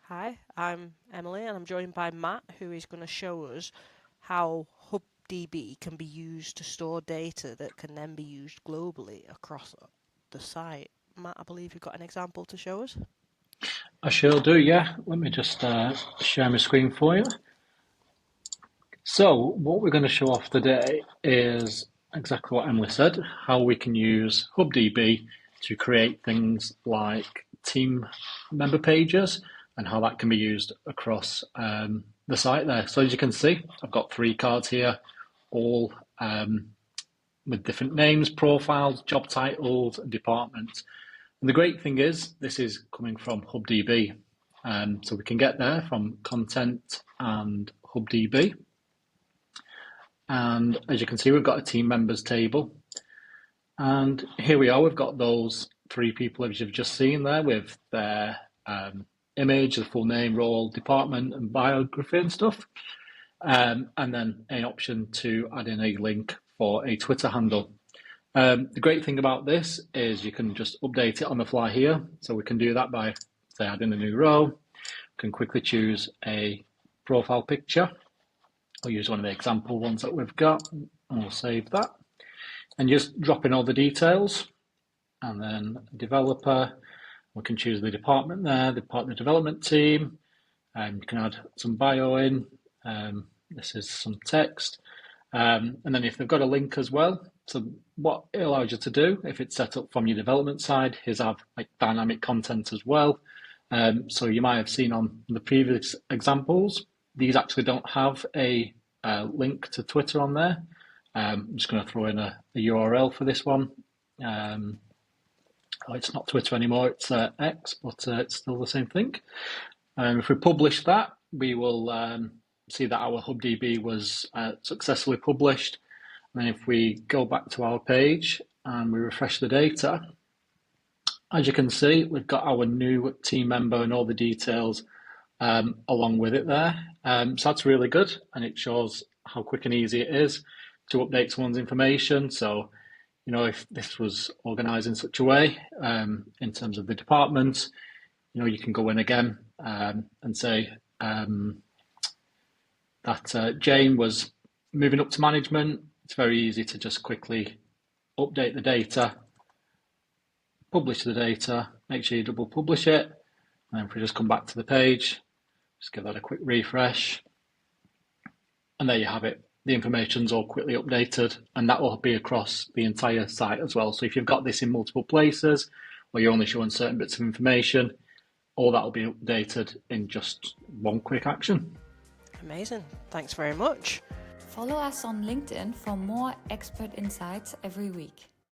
Hi, I'm Emily and I'm joined by Matt, who is going to show us how HubDB can be used to store data that can then be used globally across the site. Matt, I believe you've got an example to show us. I sure do, yeah. Let me just share my screen for you. So, what we're going to show off today is exactly what Emily said, how we can use HubDB to create things like team member pages and how that can be used across the site there. So, as you can see, I've got 3 cards here, all with different names, profiles, job titles, and departments. And the great thing is, this is coming from HubDB. So we can get there from content and HubDB. And as you can see, we've got a team members table. And here we are, we've got those 3 people as you've just seen there with their image, the full name, role, department, and biography and stuff. And then an option to add in a link for a Twitter handle. The great thing about this is you can just update it on the fly here. So we can do that by, say, adding a new row. We can quickly choose a profile picture. I'll use one of the example ones that we've got, and we'll save that. And just drop in all the details. And then developer, we can choose the department there, the partner development team. You can add some bio in. This is some text. And then if they've got a link as well, so what it allows you to do, if it's set up from your development side, is have like dynamic content as well. So you might have seen on the previous examples, these actually don't have a link to Twitter on there. I'm just going to throw in a URL for this one. It's not Twitter anymore, it's X, but it's still the same thing. If we publish that, we will see that our HubDB was successfully published. And then if we go back to our page and we refresh the data, as you can see, we've got our new team member and all the details along with it there. So that's really good, and it shows how quick and easy it is to update someone's information. So, you know, if this was organised in such a way, in terms of the department, you know, you can go in again and say that Jane was moving up to management. It's very easy to just quickly update the data, publish the data, make sure you double publish it. And then if we just come back to the page, just give that a quick refresh. And there you have it. The information's all quickly updated, and that will be across the entire site as well. So if you've got this in multiple places, or you're only showing certain bits of information, all that will be updated in just one quick action. Amazing. Thanks very much. Follow us on LinkedIn for more expert insights every week.